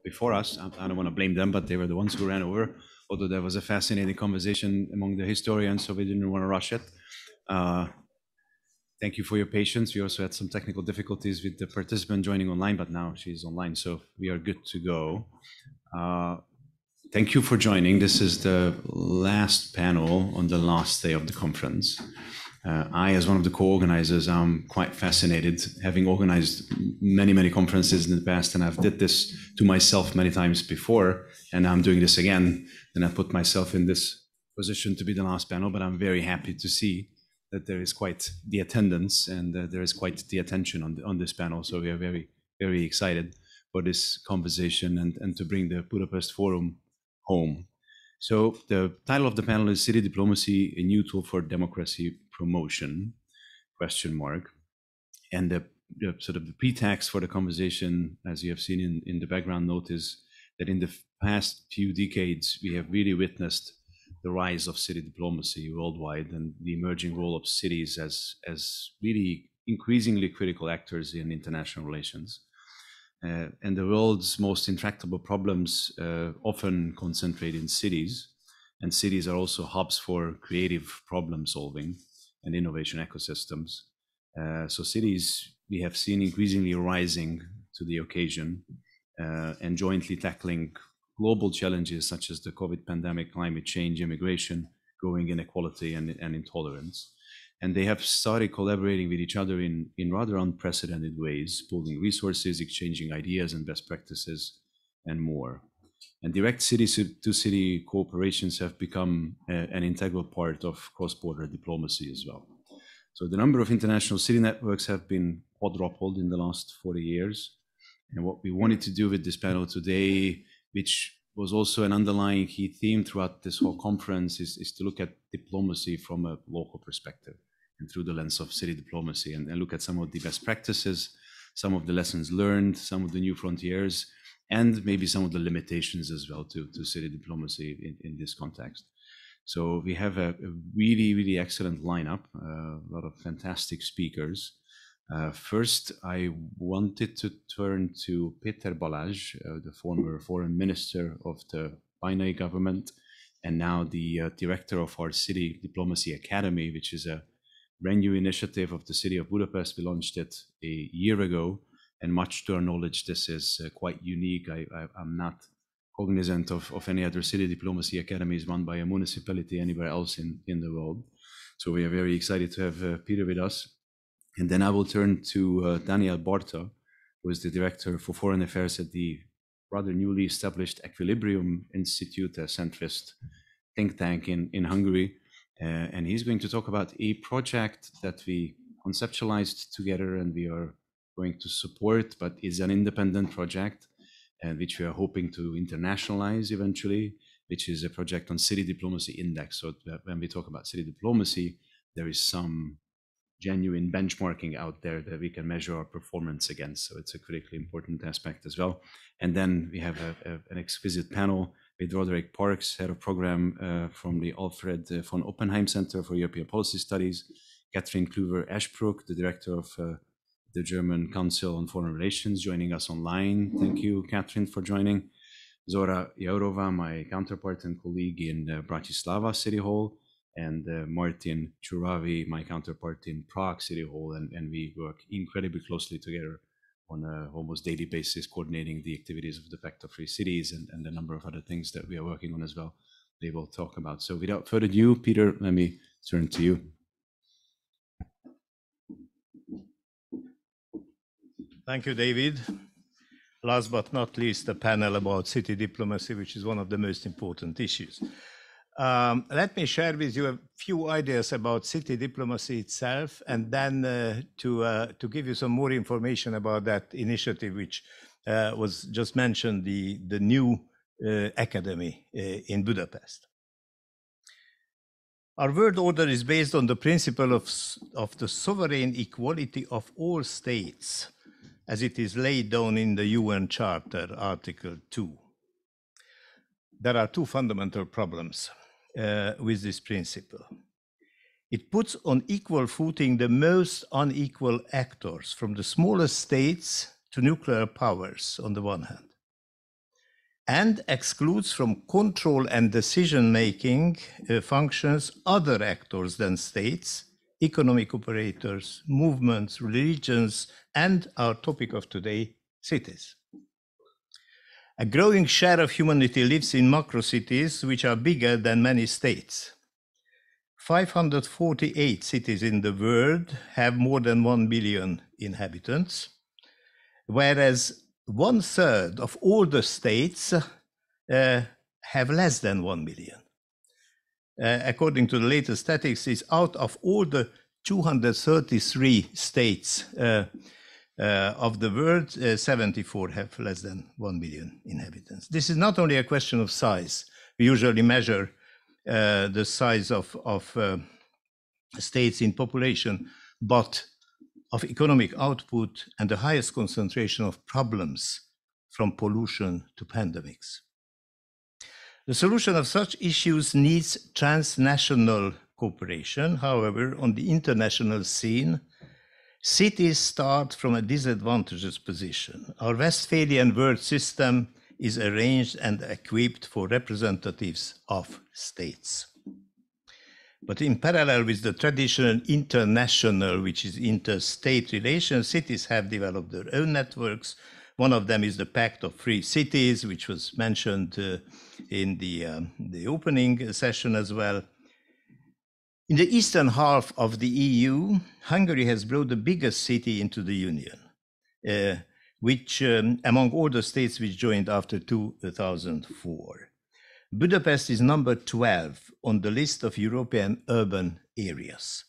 before us. I don't want to blame them, but they were the ones who ran over, although there was a fascinating conversation among the historians, so we didn't want to rush it. Thank you for your patience. We also had some technical difficulties with the participant joining online, but now she's online, so we are good to go. Thank you for joining. This is the last panel on the last day of the conference. I, as one of the co-organizers, am quite fascinated, having organized many conferences in the past, and I've did this to myself many times before, and I'm doing this again, and I put myself in this position to be the last panel, but I'm very happy to see that there is quite the attendance and there is quite the attention on this panel. So we are very excited for this conversation and to bring the Budapest Forum home. So the title of the panel is City Diplomacy, a New Tool for Democracy Promotion, ? And the sort of the pretext for the conversation, as you have seen in the background note, is that in the past few decades, we have really witnessed the rise of city diplomacy worldwide and the emerging role of cities as really increasingly critical actors in international relations. And the world's most intractable problems often concentrate in cities, and cities are also hubs for creative problem solving and innovation ecosystems. So cities, we have seen increasingly rising to the occasion and jointly tackling global challenges such as the COVID pandemic, climate change, immigration, growing inequality and intolerance. And they have started collaborating with each other in rather unprecedented ways, pooling resources, exchanging ideas and best practices, and more. And direct city-to-city cooperations have become an integral part of cross-border diplomacy as well. So the number of international city networks have been quadrupled in the last 40 years. And what we wanted to do with this panel today, which was also an underlying key theme throughout this whole conference, is to look at diplomacy from a local perspective and through the lens of city diplomacy and look at some of the best practices, some of the lessons learned, some of the new frontiers, and maybe some of the limitations as well to city diplomacy in this context. So we have a really excellent lineup, a lot of fantastic speakers. First, I wanted to turn to Péter Balázs, the former foreign minister of the Korányi government, and now the director of our City Diplomacy Academy, which is a brand new initiative of the city of Budapest. We launched it a year ago, and much to our knowledge, this is quite unique. I'm not cognizant of any other city diplomacy academies run by a municipality anywhere else in the world. So we are very excited to have Péter with us. And then I will turn to Dániel Bartha, who is the director for foreign affairs at the rather newly established Equilbrium Institute, a centrist think tank in Hungary. And he's going to talk about a project that we conceptualized together and we are going to support, but is an independent project, and which we are hoping to internationalize eventually, which is a project on city diplomacy index. So when we talk about city diplomacy, there is some genuine benchmarking out there that we can measure our performance against. So it's a critically important aspect as well. And then we have an exquisite panel with Roderick, head of program from the Alfred von Oppenheim Center for European Policy Studies, Cathryn Clüver Ashbrook, the director of the German Council on Foreign Relations, joining us online. Thank you, Cathryn, for joining. Zora, Jaurová, my counterpart and colleague in Bratislava City Hall, and Martin Churavý, my counterpart in Prague City Hall, and we work incredibly closely together on an almost daily basis, coordinating the activities of the Pact of Free Cities and a number of other things that we are working on as well. They will talk about. So without further ado, Péter, let me turn to you. Thank you, David. Last but not least, a panel about city diplomacy, which is one of the most important issues. Let me share with you a few ideas about city diplomacy itself, and then to give you some more information about that initiative, which was just mentioned, the new academy in Budapest. Our world order is based on the principle of the sovereign equality of all states, as it is laid down in the UN Charter, Article 2. There are two fundamental problems with this principle. It puts on equal footing the most unequal actors, from the smallest states to nuclear powers on the one hand. and excludes from control and decision-making functions other actors than states, economic operators, movements, religions, and our topic of today, cities. A growing share of humanity lives in macro cities, which are bigger than many states. 548 cities in the world have more than 1 billion inhabitants, whereas 1/3 of all the states have less than 1 million. According to the latest statistics, out of all the 233 states of the world, 74 have less than 1 million inhabitants. This is not only a question of size. We usually measure the size of states in population, but of economic output and the highest concentration of problems, from pollution to pandemics. The solution of such issues needs transnational cooperation. However, on the international scene, cities start from a disadvantaged position. Our Westphalian world system is arranged and equipped for representatives of states. But in parallel with the traditional international, which is interstate relations, cities have developed their own networks. One of them is the Pact of Free Cities, which was mentioned in the opening session as well. In the eastern half of the EU, Hungary has brought the biggest city into the Union, which among all the states which joined after 2004. Budapest is number 12 on the list of European urban areas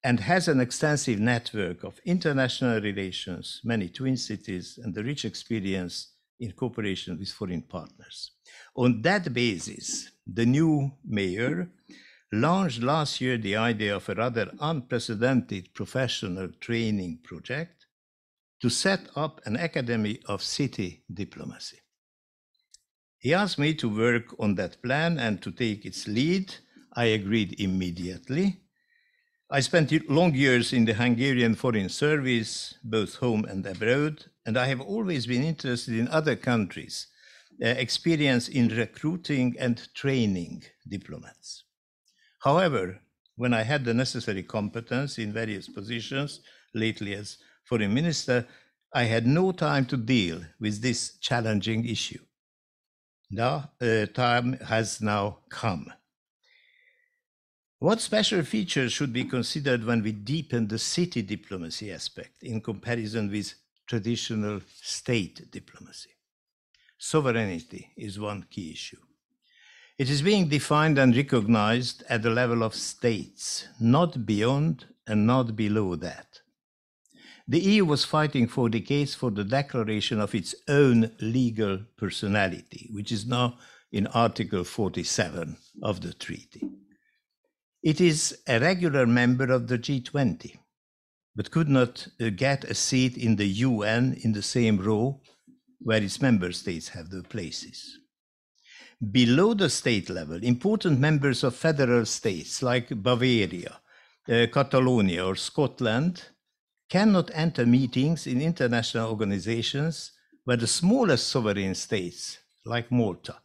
and has an extensive network of international relations, many twin cities, and the rich experience in cooperation with foreign partners. On that basis, the new mayor launched last year the idea of a rather unprecedented professional training project to set up an academy of city diplomacy. He asked me to work on that plan and to take its lead. I agreed immediately. I spent long years in the Hungarian Foreign Service, both home and abroad, and I have always been interested in other countries' experience in recruiting and training diplomats. However, when I had the necessary competence in various positions, lately as foreign minister, I had no time to deal with this challenging issue. The time has now come. What special features should be considered when we deepen the city diplomacy aspect in comparison with traditional state diplomacy? Sovereignty is one key issue. It is being defined and recognized at the level of states, not beyond and not below that. The EU was fighting for decades for the declaration of its own legal personality, which is now in Article 47 of the treaty. It is a regular member of the G20, but could not get a seat in the UN in the same row where its member states have their places. Below the state level, important members of federal states like Bavaria, Catalonia, or Scotland cannot enter meetings in international organizations where the smallest sovereign states, like Malta,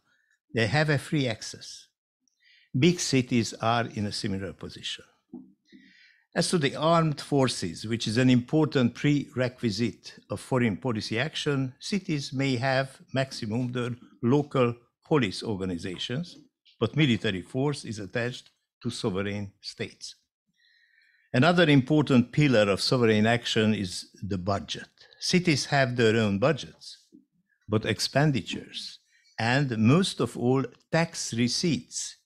they have a free access. Big cities are in a similar position. As to the armed forces, which is an important prerequisite of foreign policy action, cities may have maximum their local police organizations, but military force is attached to sovereign states. Another important pillar of sovereign action is the budget. Cities have their own budgets, but expenditures and most of all tax receipts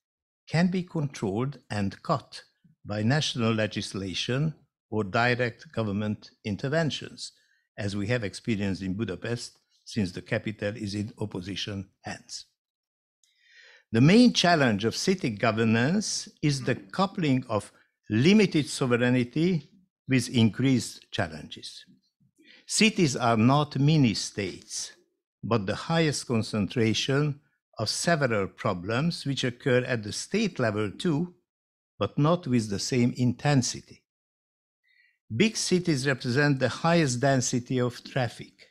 can be controlled and cut by national legislation or direct government interventions, as we have experienced in Budapest since the capital is in opposition hands. The main challenge of city governance is the coupling of limited sovereignty with increased challenges. Cities are not mini-states, but the highest concentration of several problems which occur at the state level too, but not with the same intensity. Big cities represent the highest density of traffic,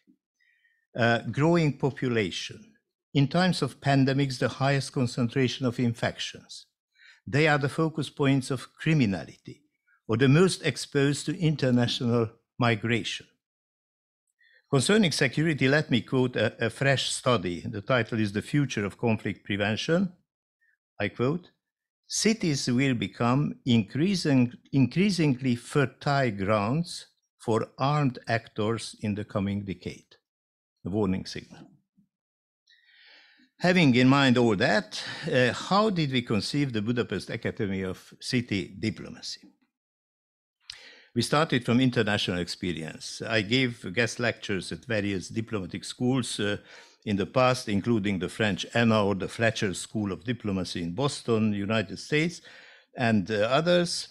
growing population, in times of pandemics, the highest concentration of infections. They are the focus points of criminality, or the most exposed to international migration. Concerning security, let me quote a fresh study. The title is The Future of Conflict Prevention. I quote, "Cities will become increasingly fertile grounds for armed actors in the coming decade." A warning signal. Having in mind all that, how did we conceive the Budapest Academy of City Diplomacy? We started from international experience. I gave guest lectures at various diplomatic schools in the past, including the French ENA or the Fletcher School of Diplomacy in Boston, United States, and others.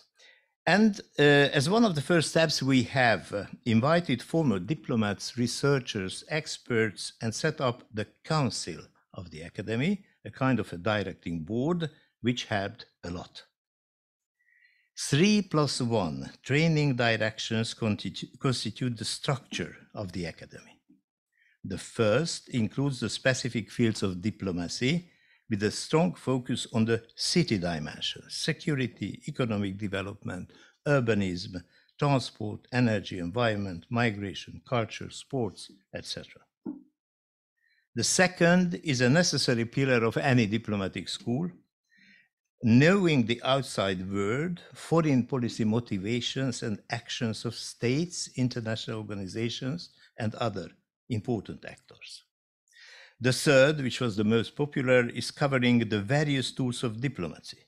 And as one of the first steps, we have invited former diplomats, researchers, experts, and set up the Council of the Academy, a kind of a directing board, which helped a lot. 3+1 training directions constitute the structure of the Academy. The first includes the specific fields of diplomacy with a strong focus on the city dimension: security, economic development, urbanism, transport, energy, environment, migration, culture, sports, etc. The second is a necessary pillar of any diplomatic school: knowing the outside world, foreign policy motivations and actions of states, international organizations, and other important actors. The third, which was the most popular, is covering the various tools of diplomacy: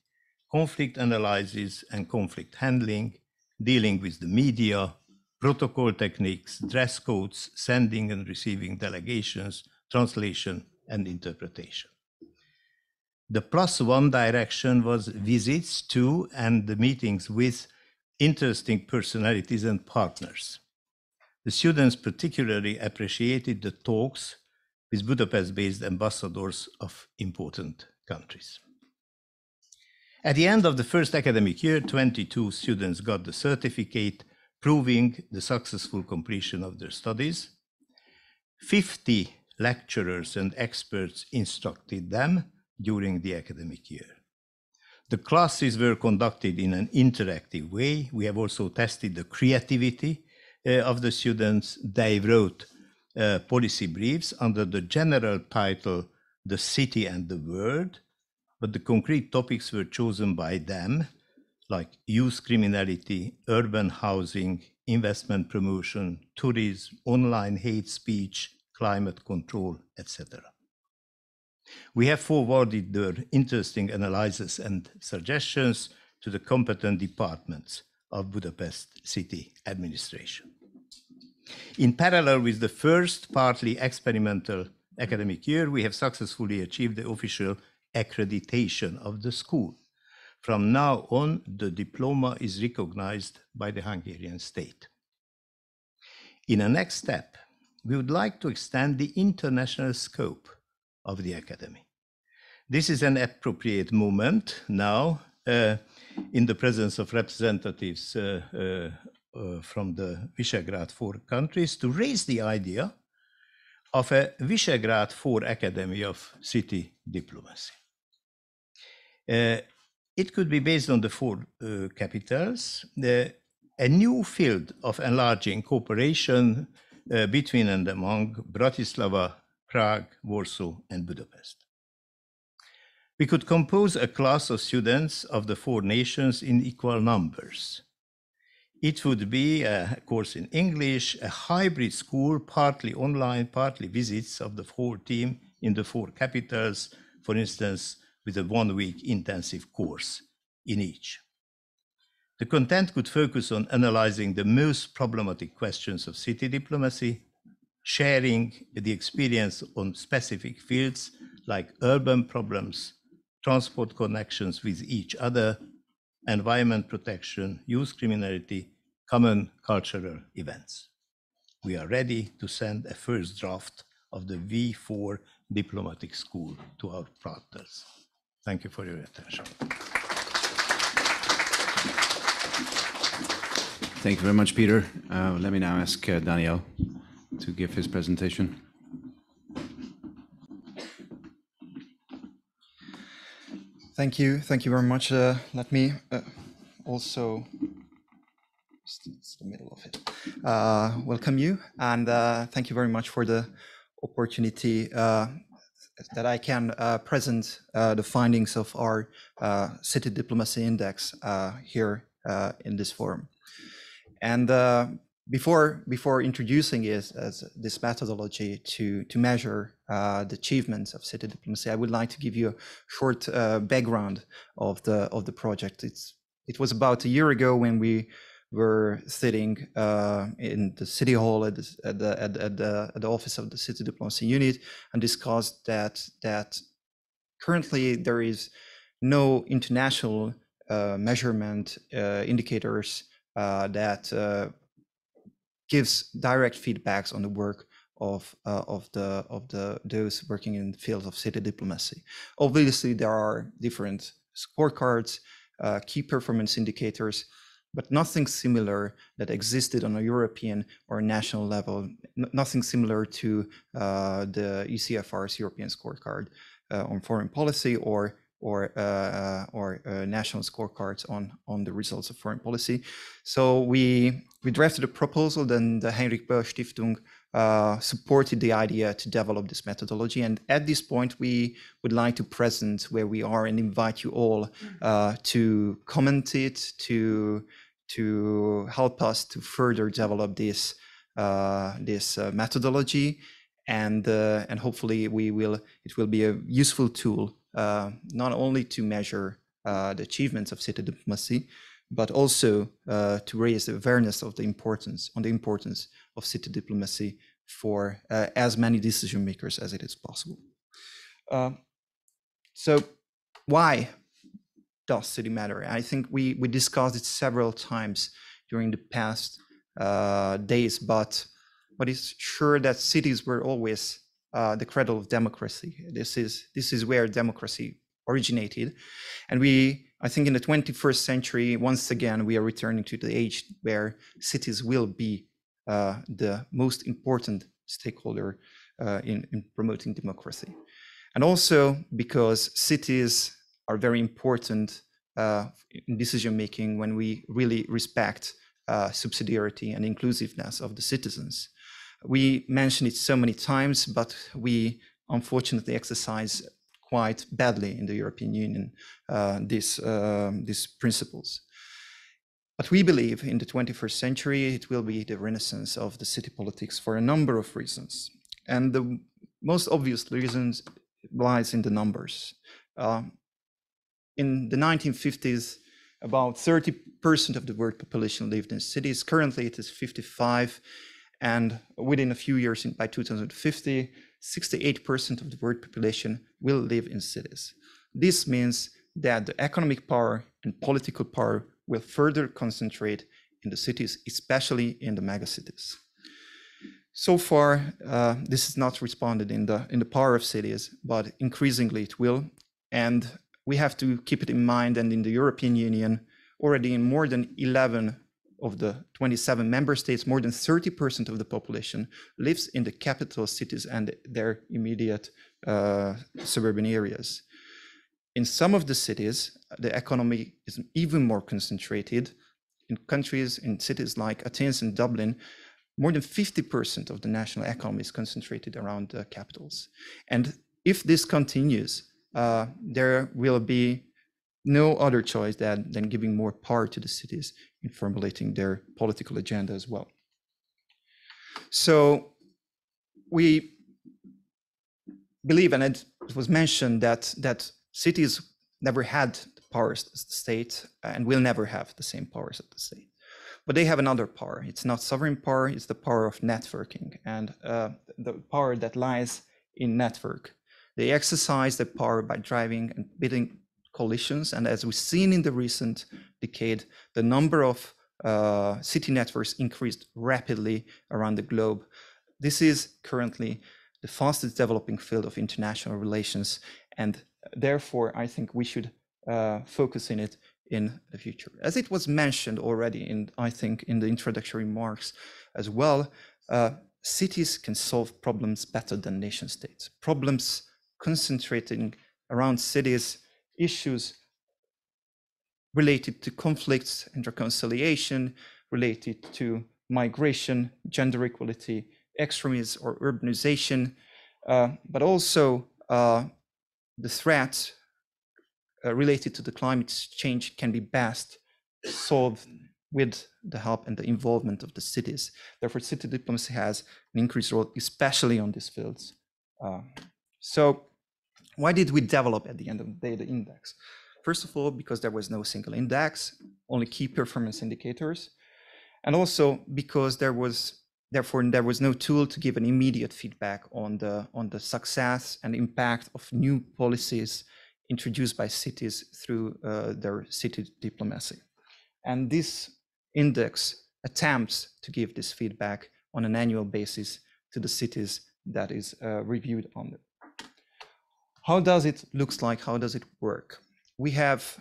conflict analysis and conflict handling, dealing with the media, protocol techniques, dress codes, sending and receiving delegations, translation and interpretation. The +1 direction was visits to and the meetings with interesting personalities and partners. The students particularly appreciated the talks with Budapest-based ambassadors of important countries. At the end of the first academic year, 22 students got the certificate proving the successful completion of their studies. 50 lecturers and experts instructed them during the academic year. The classes were conducted in an interactive way. We have also tested the creativity of the students. They wrote policy briefs under the general title, The City and the World, but the concrete topics were chosen by them, like youth criminality, urban housing, investment promotion, tourism, online hate speech, climate control, etc. We have forwarded their interesting analyses and suggestions to the competent departments of Budapest city administration. In parallel with the first partly experimental academic year, we have successfully achieved the official accreditation of the school. From now on, the diploma is recognized by the Hungarian state. In a next step, we would like to extend the international scope of the Academy. This is an appropriate moment now, in the presence of representatives from the Visegrad 4 countries, to raise the idea of a Visegrad 4 Academy of City Diplomacy. It could be based on the 4 capitals, a new field of enlarging cooperation between and among Bratislava, Prague, Warsaw, and Budapest. We could compose a class of students of the 4 nations in equal numbers. It would be a course in English, a hybrid school, partly online, partly visits of the whole team in the 4 capitals, for instance, with a 1-week intensive course in each. The content could focus on analyzing the most problematic questions of city diplomacy, sharing the experience on specific fields like urban problems, transport connections with each other, environment protection, youth criminality, common cultural events. We are ready to send a first draft of the V4 diplomatic school to our partners. Thank you for your attention. Thank you very much, Péter. Let me now ask Dániel to give his presentation. Thank you very much. Let me also, it's the middle of it, welcome you, and thank you very much for the opportunity that I can present the findings of our City Diplomacy Index here in this forum. And before introducing it as this methodology to measure the achievements of city diplomacy, I would like to give you a short background of the project. It was about a year ago when we were sitting in the city hall at the office of the City Diplomacy Unit and discussed that currently there is no international measurement indicators that gives direct feedbacks on the work of those working in the field of city diplomacy. Obviously, there are different scorecards, key performance indicators, but nothing similar that existed on a European or national level, nothing similar to the ECFR's European scorecard on foreign policy or national scorecards on the results of foreign policy. So we drafted a proposal, then the Heinrich Böll Stiftung supported the idea to develop this methodology. And at this point, we would like to present where we are and invite you all to comment it, to help us to further develop this methodology, and hopefully it will be a useful tool not only to measure the achievements of city diplomacy, but also to raise the awareness of the importance of city diplomacy for as many decision makers as it is possible. So why does city matter? I think we discussed it several times during the past days, but it's sure that cities were always the cradle of democracy. This is where democracy originated, and I think in the 21st century, once again, we are returning to the age where cities will be the most important stakeholder in promoting democracy, and also because cities are very important in decision making when we really respect subsidiarity and inclusiveness of the citizens. We mentioned it so many times, but we unfortunately exercise quite badly in the European Union these principles. But we believe in the 21st century, it will be the renaissance of the city politics for a number of reasons. And the most obvious reasons lies in the numbers. In the 1950s, about 30% of the world population lived in cities. Currently, it is 55%. And within a few years, by 2050, 68% of the world population will live in cities. This means that the economic power and political power will further concentrate in the cities, especially in the megacities. So far, this is not responded in the power of cities, but increasingly it will. And we have to keep it in mind, and in the European Union, already in more than 11 of the 27 member states, more than 30% of the population lives in the capital cities and their immediate suburban areas. In some of the cities, the economy is even more concentrated. In cities like Athens and Dublin, more than 50% of the national economy is concentrated around the capitals. And if this continues, there will be no other choice than giving more power to the cities in formulating their political agenda as well. So we believe, and it was mentioned, that cities never had the powers as the state and will never have the same powers as the state. But they have another power. It's not sovereign power, it's the power of networking, and the power that lies in network. They exercise the power by driving and building coalitions, and as we've seen in the recent decade, the number of city networks increased rapidly around the globe. This is currently the fastest developing field of international relations, and therefore I think we should focus in it in the future. As it was mentioned already I think in the introductory remarks as well, cities can solve problems better than nation states. Problems concentrating around cities, issues related to conflicts and reconciliation, related to migration, gender equality, extremism or urbanization, but also the threats related to the climate change can be best solved with the help and the involvement of the cities. Therefore, city diplomacy has an increased role, especially on these fields. So why did we develop at the end of the day the index? First of all, because there was no single index, only key performance indicators. And also because therefore there was no tool to give an immediate feedback on the success and impact of new policies introduced by cities through their city diplomacy. And this index attempts to give this feedback on an annual basis to the cities that is reviewed on it. How does it look like? How does it work? We have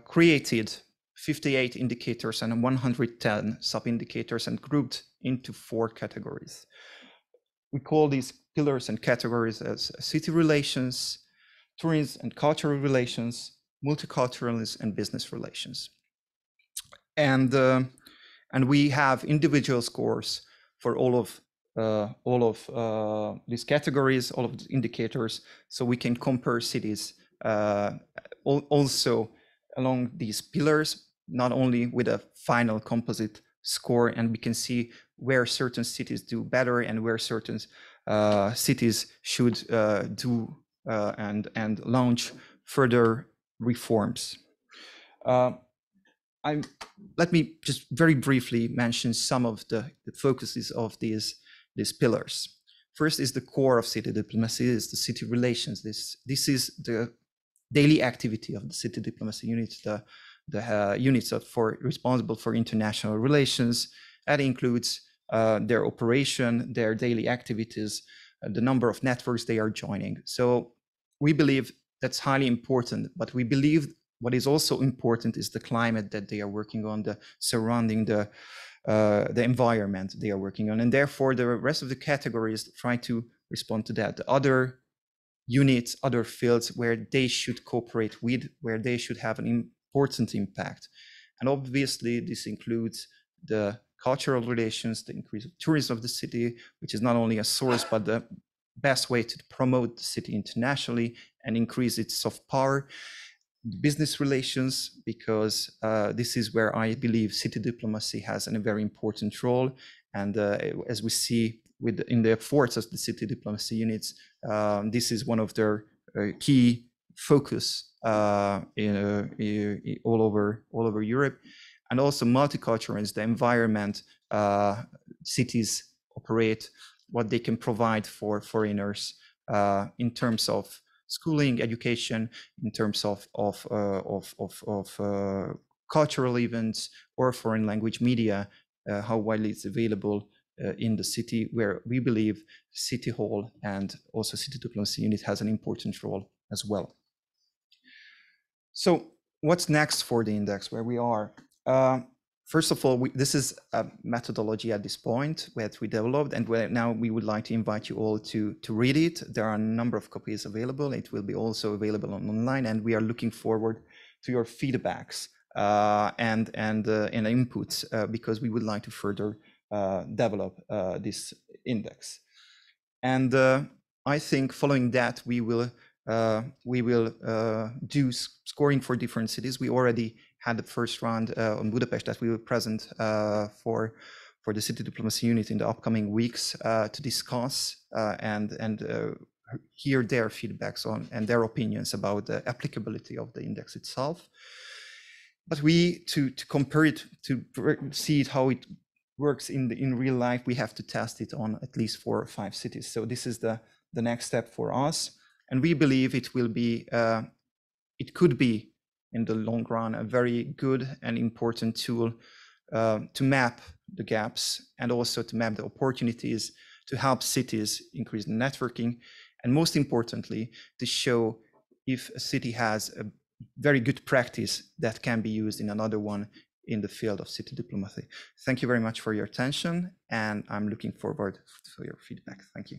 created 58 indicators and 110 sub-indicators and grouped into 4 categories. We call these pillars and categories as city relations, tourism and cultural relations, multiculturalism, and business relations. And we have individual scores for all of these categories, all of the indicators, so we can compare cities also along these pillars, not only with a final composite score, and we can see where certain cities do better and where certain cities should do and launch further reforms. Let me just very briefly mention some of the focuses of these pillars. First is the core of city diplomacy, is the city relations. This is the daily activity of the city diplomacy units, the units responsible for international relations. That includes their operation, their daily activities, the number of networks they are joining. So we believe that's highly important, but we believe what is also important is the climate that they are working on, the surrounding the environment they are working on, and therefore the rest of the categories try to respond to that. The other units, other fields where they should cooperate with, where they should have an important impact. And obviously this includes the cultural relations, the increase of tourism of the city, which is not only a source, but the best way to promote the city internationally and increase its soft power. Business relations, because this is where I believe city diplomacy has a very important role. And as we see in the efforts of the city diplomacy units, this is one of their key focus all over Europe. And also multiculturalism, the environment cities operate, what they can provide for foreigners in terms of schooling, education, in terms of cultural events or foreign language media, how widely it's available in the city, where we believe City Hall and also City Diplomacy Unit has an important role as well. So what's next for the index, where we are? First of all, this is a methodology at this point that we developed, and now we would like to invite you all to read it. There are a number of copies available. It will be also available online, and we are looking forward to your feedbacks and inputs because we would like to further develop this index. And I think following that, we will do scoring for different cities. We already had the first round on Budapest that we will present for the City Diplomacy Unit in the upcoming weeks to discuss and hear their feedbacks on and their opinions about the applicability of the index itself. But to compare it, to see how it works in real life, we have to test it on at least 4 or 5 cities. So this is the next step for us, and we believe it will be, it could be in the long run a very good and important tool to map the gaps and also to map the opportunities to help cities increase networking, and most importantly, to show if a city has a very good practice that can be used in another one in the field of city diplomacy. Thank you very much for your attention, and I'm looking forward to your feedback. Thank you.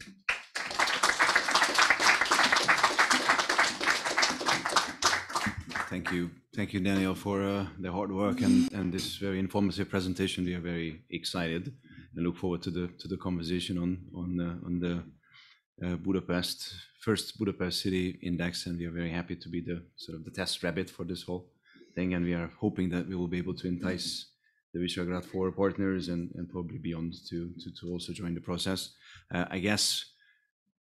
Thank you, Thank you, Dániel, for the hard work and this very informative presentation. We are very excited and look forward to the conversation on the Budapest first Budapest City Index, and we are very happy to be the sort of the test rabbit for this whole thing. And we are hoping that we will be able to entice the Visegrad 4 partners and probably beyond to also join the process. I guess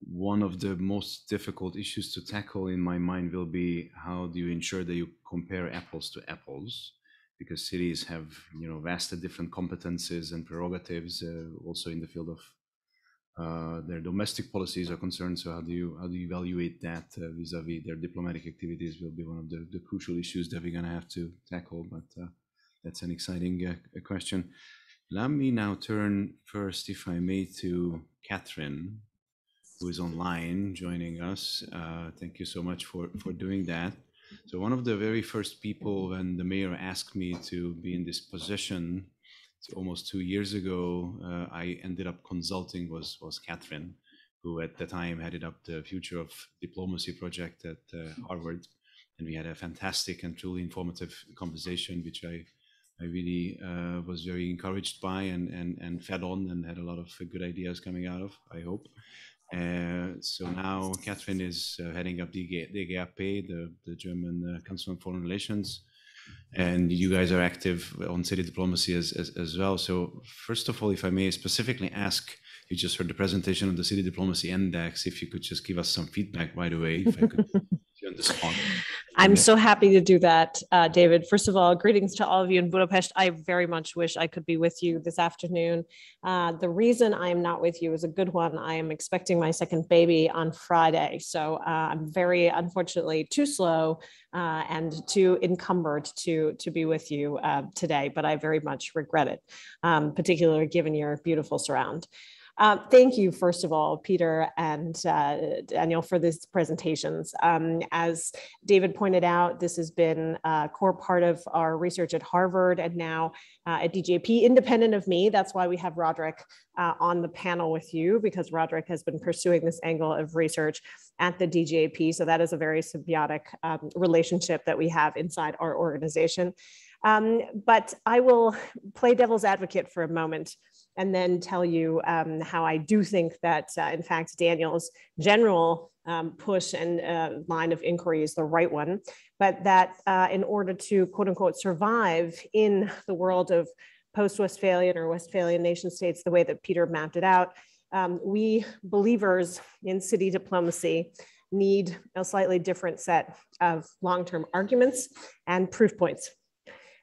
one of the most difficult issues to tackle in my mind will be how do you ensure that you compare apples to apples, because cities have, you know, vastly different competences and prerogatives also in the field of their domestic policies are concerned. So how do you evaluate that vis-a-vis their diplomatic activities will be one of the crucial issues that we're going to have to tackle. But that's an exciting question. Let me now turn first, if I may, to Cathryn, who is online joining us. Thank you so much for doing that. So one of the very first people when the mayor asked me to be in this position almost 2 years ago, I ended up consulting was Cathryn, who at the time headed up the Future of Diplomacy project at Harvard. And we had a fantastic and truly informative conversation, which I really was very encouraged by and fed on and had a lot of good ideas coming out of, I hope. So now Cathryn is heading up DGAP, the German Council on Foreign Relations, and you guys are active on city diplomacy as well. So first of all, if I may specifically ask, you just heard the presentation of the City Diplomacy Index, if you could just give us some feedback right away, if I could on the spot. I'm so happy to do that, David. First of all, greetings to all of you in Budapest. I very much wish I could be with you this afternoon. The reason I am not with you is a good one. I am expecting my second baby on Friday. So I'm very, unfortunately, too slow and too encumbered to be with you today, but I very much regret it, particularly given your beautiful surround. Thank you, first of all, Péter and Dániel, for these presentations. As David pointed out, this has been a core part of our research at Harvard and now at DGAP, independent of me. That's why we have Roderick on the panel with you, because Roderick has been pursuing this angle of research at the DGAP. So that is a very symbiotic relationship that we have inside our organization. But I will play devil's advocate for a moment and then tell you how I do think that, in fact, Dániel's general push and line of inquiry is the right one, but that in order to, quote unquote, survive in the world of post-Westphalian or Westphalian nation states, the way that Péter mapped it out, we believers in city diplomacy need a slightly different set of long-term arguments and proof points.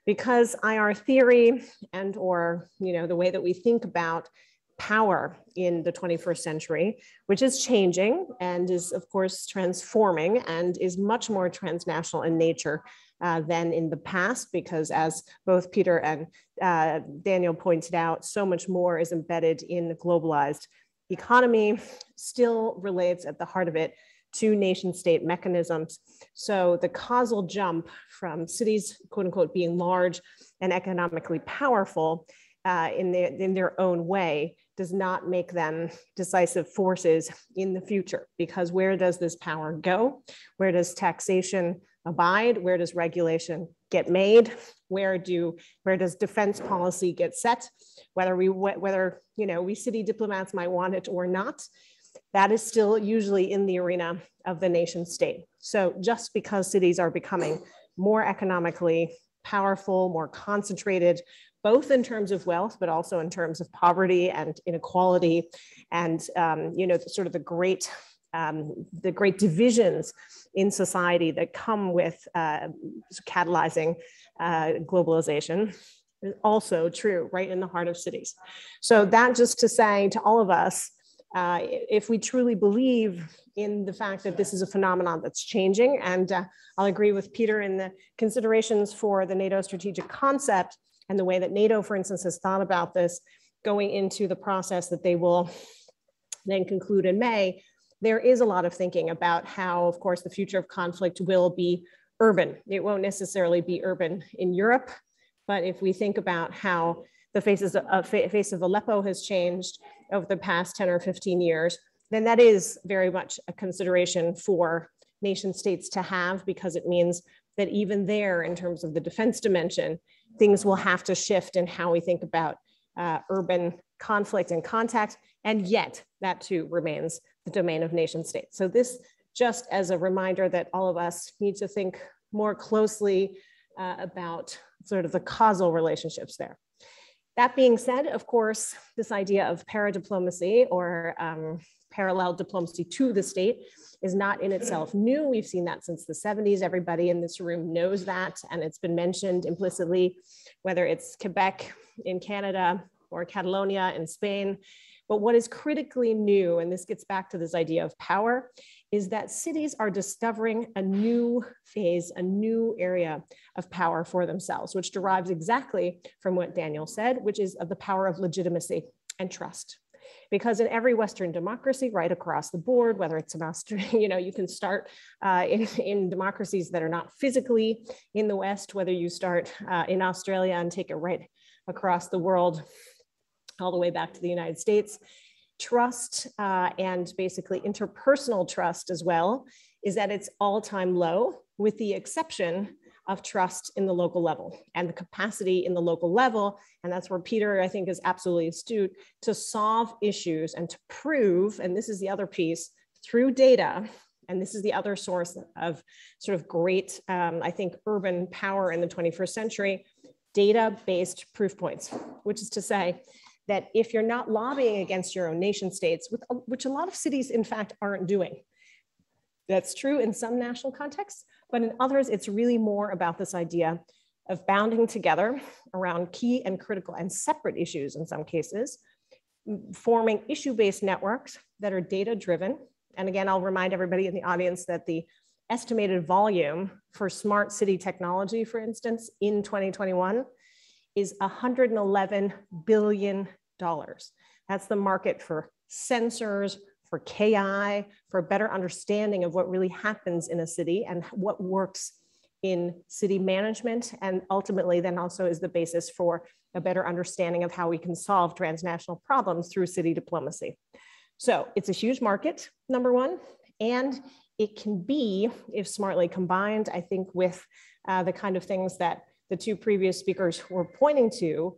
Because IR theory and or the way that we think about power in the 21st century, which is changing and is of course transforming and is much more transnational in nature than in the past, because as both Péter and Dániel pointed out, so much more is embedded in the globalized economy, still relates at the heart of it to nation state mechanisms. So the causal jump from cities, quote unquote, being large and economically powerful in their own way does not make them decisive forces in the future, because where does this power go? Where does taxation abide? Where does regulation get made? Where does defense policy get set? Whether we city diplomats might want it or not, that is still usually in the arena of the nation state. So just because cities are becoming more economically powerful, more concentrated, both in terms of wealth, but also in terms of poverty and inequality, and sort of the great divisions in society that come with catalyzing globalization, is also true right in the heart of cities. So that just to say to all of us, if we truly believe in the fact that this is a phenomenon that's changing, and I'll agree with Péter in the considerations for the NATO strategic concept and the way that NATO, for instance, has thought about this going into the process that they will then conclude in May, there is a lot of thinking about how, of course, the future of conflict will be urban. It won't necessarily be urban in Europe, but if we think about how the face of Aleppo has changed over the past 10 or 15 years, then that is very much a consideration for nation states to have, because it means that even there, in terms of the defense dimension, things will have to shift in how we think about urban conflict and contact, and yet that too remains the domain of nation states. So this just as a reminder that all of us need to think more closely about sort of the causal relationships there. That being said, of course, this idea of paradiplomacy or parallel diplomacy to the state is not in itself new. We've seen that since the 70s. Everybody in this room knows that, and it's been mentioned implicitly, whether it's Quebec in Canada or Catalonia in Spain. But what is critically new, and this gets back to this idea of power, is that cities are discovering a new phase, a new area of power for themselves, which derives exactly from what Dániel said, which is of the power of legitimacy and trust. Because in every Western democracy, right across the board, whether it's in Australia, you can start in democracies that are not physically in the West, whether you start in Australia and take it right across the world, all the way back to the United States. Trust and basically interpersonal trust as well is at its all-time low, with the exception of trust in the local level and the capacity in the local level. And that's where Péter, I think, is absolutely astute to solve issues and to prove, and this is the other piece, through data, and this is the other source of sort of great, I think, urban power in the 21st century, data-based proof points, which is to say that if you're not lobbying against your own nation states, which a lot of cities, in fact, aren't doing. That's true in some national contexts, but in others, it's really more about this idea of bounding together around key and critical and separate issues in some cases, forming issue-based networks that are data-driven. And again, I'll remind everybody in the audience that the estimated volume for smart city technology, for instance, in 2021 is $111 billion. That's the market for sensors, for KI, for a better understanding of what really happens in a city and what works in city management, and ultimately then also is the basis for a better understanding of how we can solve transnational problems through city diplomacy. So it's a huge market, number one, and it can be, if smartly combined, I think with the kind of things that the two previous speakers were pointing to,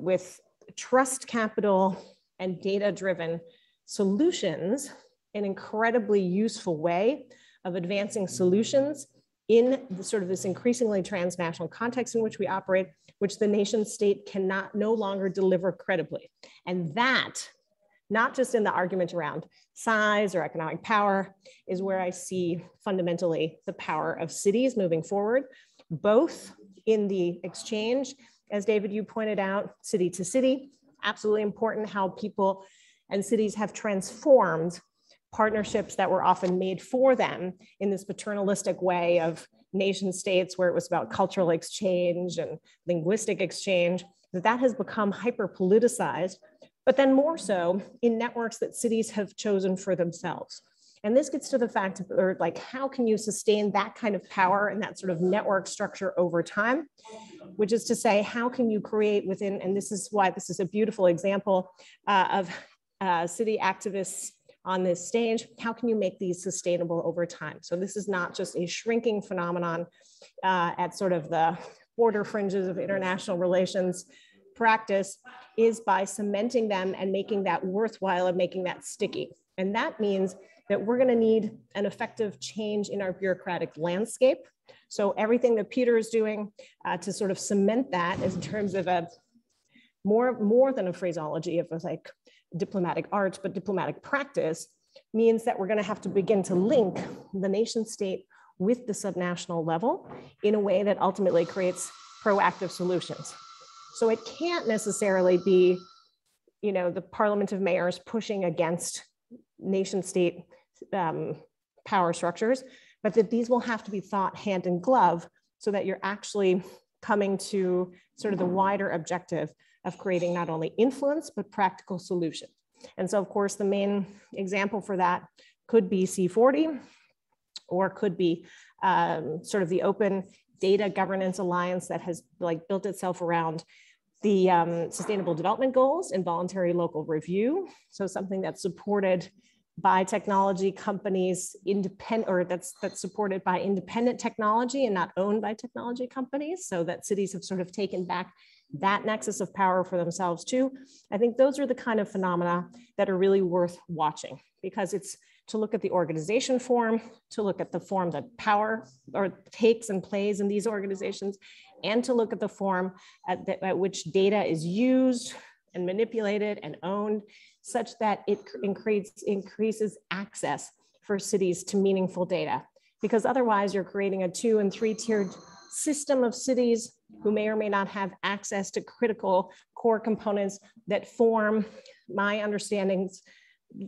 with trust capital and data-driven solutions, an incredibly useful way of advancing solutions in the sort of this increasingly transnational context in which we operate, which the nation state cannot no longer deliver credibly. And that, not just in the argument around size or economic power, is where I see fundamentally the power of cities moving forward, both in the exchange, as David, you pointed out, city to city, absolutely important how people and cities have transformed partnerships that were often made for them in this paternalistic way of nation states, where it was about cultural exchange and linguistic exchange, that has become hyper politicized, but then more so in networks that cities have chosen for themselves. And this gets to the fact of, or like, how can you sustain that kind of power and that sort of network structure over time? Which is to say, how can you create within, and this is why this is a beautiful example of city activists on this stage, how can you make these sustainable over time? So this is not just a shrinking phenomenon at sort of the border fringes of international relations practice, is by cementing them and making that worthwhile and making that sticky. And that means that we're going to need an effective change in our bureaucratic landscape. So everything that Péter is doing to sort of cement that is in terms of a more than a phraseology of like diplomatic art, but diplomatic practice, means that we're going to have to begin to link the nation state with the subnational level in a way that ultimately creates proactive solutions. So it can't necessarily be, the Parliament of Mayors pushing against nation state power structures, but that these will have to be thought hand in glove so that you're actually coming to sort of the wider objective of creating not only influence, but practical solutions. And so, of course, the main example for that could be C40, or could be sort of the Open Data Governance Alliance that has built itself around the Sustainable Development Goals and voluntary local review. So something that's supported by technology companies, that's supported by independent technology and not owned by technology companies, so that cities have sort of taken back that nexus of power for themselves too. I think those are the kind of phenomena that are really worth watching, because it's to look at the organization form, to look at the form that power takes and plays in these organizations, and to look at the form at which data is used and manipulated and owned, such that it increases access for cities to meaningful data. Because otherwise you're creating a 2- and 3-tiered system of cities who may or may not have access to critical core components that form, my understandings,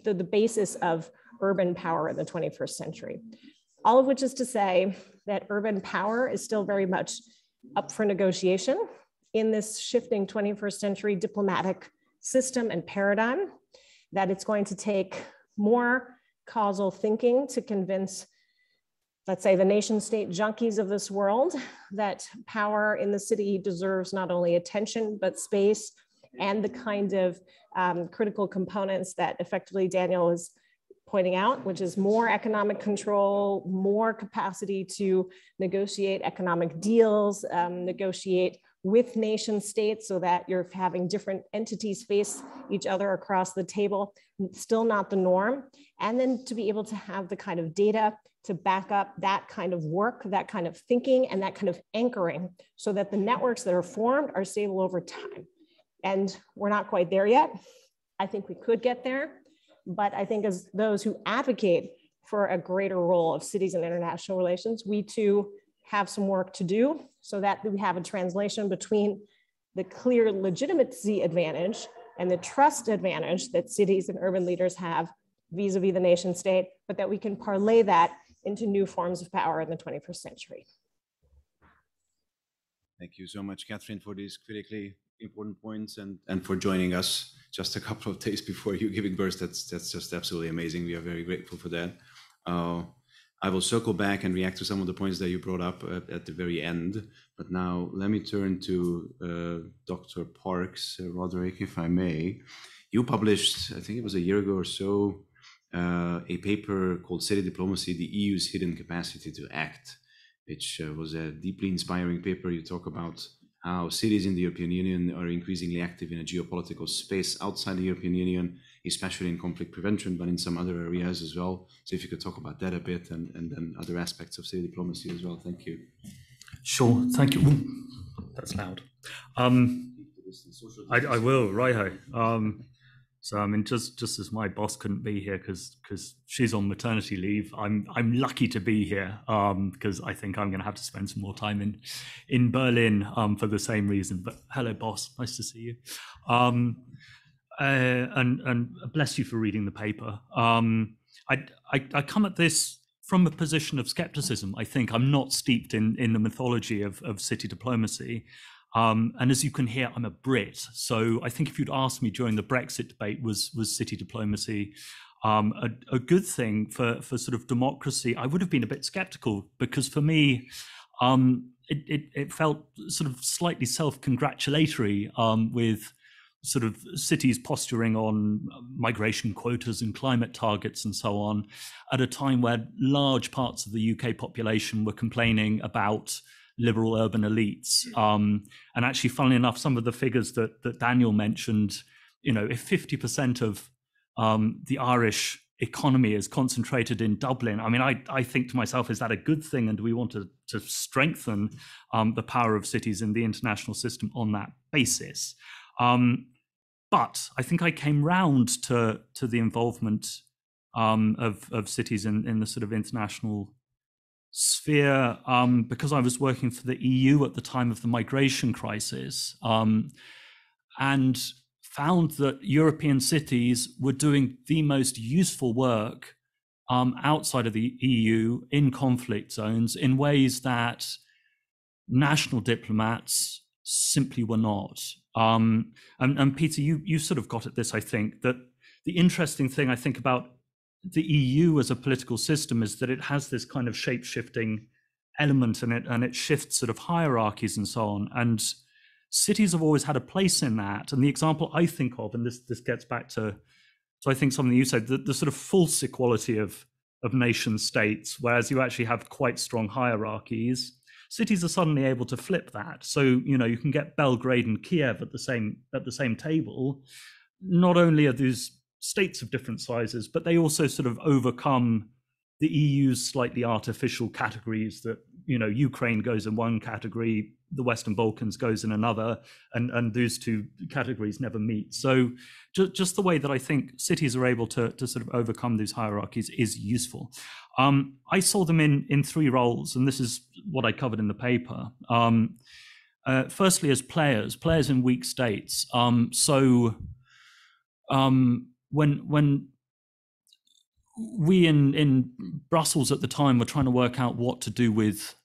the basis of urban power in the 21st century. All of which is to say that urban power is still very much up for negotiation in this shifting 21st century diplomatic system and paradigm, that it's going to take more causal thinking to convince, let's say, the nation state junkies of this world that power in the city deserves not only attention, but space and the kind of critical components that effectively Daniel is pointing out, which is more economic control, more capacity to negotiate economic deals, negotiate with nation states so that you're having different entities face each other across the table, still not the norm. And then to be able to have the kind of data to back up that kind of work, that kind of thinking, and that kind of anchoring, so that the networks that are formed are stable over time. And we're not quite there yet. I think we could get there, but I think as those who advocate for a greater role of cities in international relations, we too have some work to do, so that we have a translation between the clear legitimacy advantage and the trust advantage that cities and urban leaders have vis-a-vis the nation state, but that we can parlay that into new forms of power in the 21st century. Thank you so much, Cathryn, for these critically important points and for joining us just a couple of days before you giving birth. That's just absolutely amazing. We are very grateful for that. I will circle back and react to some of the points that you brought up at the very end. But now let me turn to Dr. Parks, Roderick, if I may. You published, I think it was a year ago or so, a paper called City Diplomacy, the EU's Hidden Capacity to Act, which was a deeply inspiring paper. You talk about how cities in the European Union are increasingly active in a geopolitical space outside the European Union, especially in conflict prevention, but in some other areas as well. So if you could talk about that a bit, and then other aspects of city diplomacy as well. Thank you. Sure, thank you. Ooh, that's loud. I will, righto. So I mean, just as my boss couldn't be here because she's on maternity leave, I'm lucky to be here because I think I'm going to have to spend some more time in Berlin for the same reason. But hello, boss, nice to see you. And bless you for reading the paper. I come at this from a position of skepticism. I think I'm not steeped in the mythology of city diplomacy. And as you can hear, I'm a Brit. So I think if you'd asked me during the Brexit debate, was city diplomacy a good thing for sort of democracy, I would have been a bit skeptical, because for me, it felt sort of slightly self-congratulatory with sort of cities posturing on migration quotas and climate targets and so on, at a time where large parts of the UK population were complaining about liberal urban elites. And actually, funnily enough, some of the figures that Dániel mentioned, you know, if 50% of the Irish economy is concentrated in Dublin, I mean, I think to myself, is that a good thing? And do we want to strengthen the power of cities in the international system on that basis? But I think I came round to the involvement of cities in the sort of international sphere because I was working for the EU at the time of the migration crisis, and found that European cities were doing the most useful work outside of the EU in conflict zones in ways that national diplomats simply were not. And Péter, you sort of got at this, I think, that the interesting thing I think about the EU as a political system is that it has this kind of shape-shifting element in it, and it shifts sort of hierarchies and so on. And cities have always had a place in that. And the example I think of, and this gets back to I think something you said, the sort of false equality of nation states, whereas you actually have quite strong hierarchies, cities are suddenly able to flip that. So, you know, you can get Belgrade and Kiev at the same table. Not only are these states of different sizes, but they also sort of overcome the EU's slightly artificial categories that, you know, Ukraine goes in one category, the Western Balkans goes in another, and those two categories never meet. So just the way that I think cities are able to sort of overcome these hierarchies is useful. I saw them in three roles, and this is what I covered in the paper. Firstly, as players in weak states. When we in Brussels at the time were trying to work out what to do with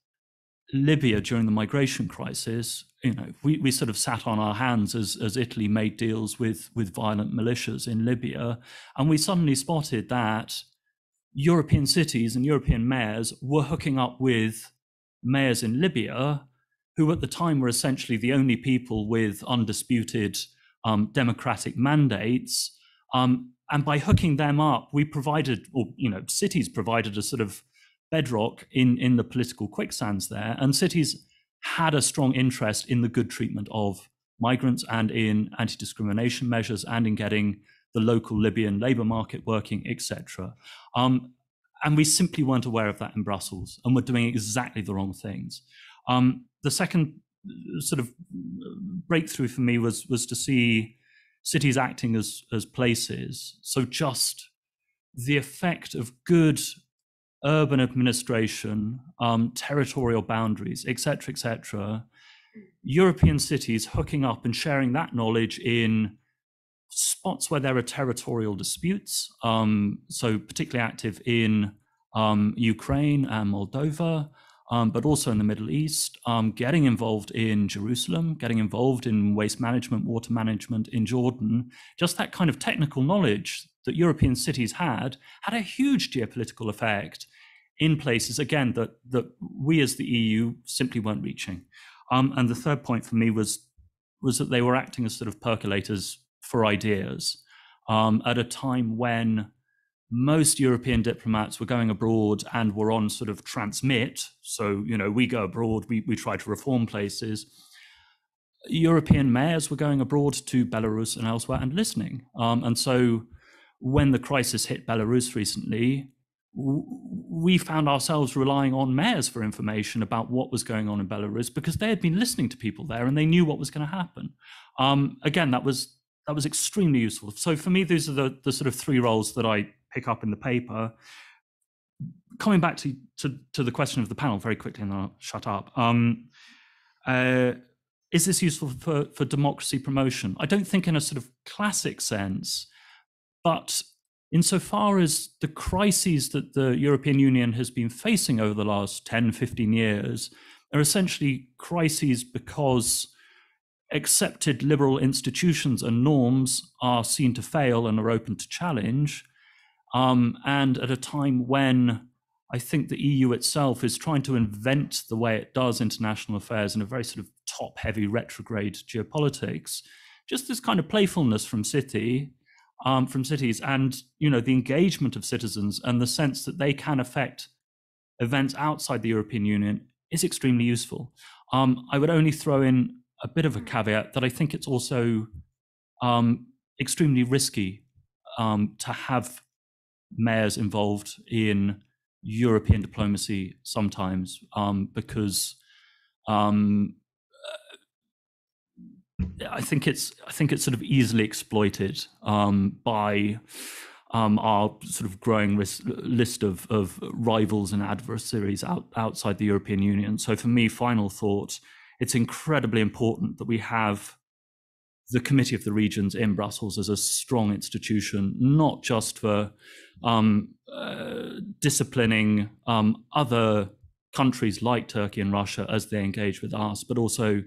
Libya during the migration crisis, you know, we sort of sat on our hands as Italy made deals with violent militias in Libya, and we suddenly spotted that European cities and European mayors were hooking up with mayors in Libya, who at the time were essentially the only people with undisputed democratic mandates. And by hooking them up, we provided, or, you know, cities provided a sort of bedrock in the political quicksands there. And cities had a strong interest in the good treatment of migrants and in anti-discrimination measures and in getting the local Libyan labor market working, etc. And we simply weren't aware of that in Brussels, and we're doing exactly the wrong things. The second sort of breakthrough for me was to see cities acting as places. So just the effect of good urban administration, territorial boundaries, etc., European cities hooking up and sharing that knowledge in spots where there are territorial disputes, so particularly active in Ukraine and Moldova, but also in the Middle East, getting involved in Jerusalem, getting involved in waste management, water management in Jordan. Just that kind of technical knowledge that European cities had a huge geopolitical effect in places, again, that we as the EU simply weren't reaching. And the third point for me was that they were acting as sort of percolators for ideas at a time when most European diplomats were going abroad and were on sort of transmit. So, you know, we go abroad, we try to reform places. European mayors were going abroad to Belarus and elsewhere and listening. And so when the crisis hit Belarus recently, we found ourselves relying on mayors for information about what was going on in Belarus because they had been listening to people there and they knew what was going to happen. Again, that was extremely useful. So for me, these are the sort of three roles that I pick up in the paper. Coming back to the question of the panel very quickly, and then I'll shut up. Is this useful for democracy promotion? I don't think in a sort of classic sense, but insofar as the crises that the European Union has been facing over the last 10, 15 years are essentially crises because accepted liberal institutions and norms are seen to fail and are open to challenge. And at a time when I think the EU itself is trying to invent the way it does international affairs in a very sort of top-heavy retrograde geopolitics, just this kind of playfulness from cities and, you know, the engagement of citizens and the sense that they can affect events outside the European Union is extremely useful. I would only throw in a bit of a caveat that I think it's also extremely risky to have mayors involved in European diplomacy sometimes because I think it's sort of easily exploited by our sort of growing list of rivals and adversaries outside the European Union. So for me, final thought, it's incredibly important that we have the Committee of the Regions in Brussels as a strong institution, not just for disciplining other countries like Turkey and Russia as they engage with us, but also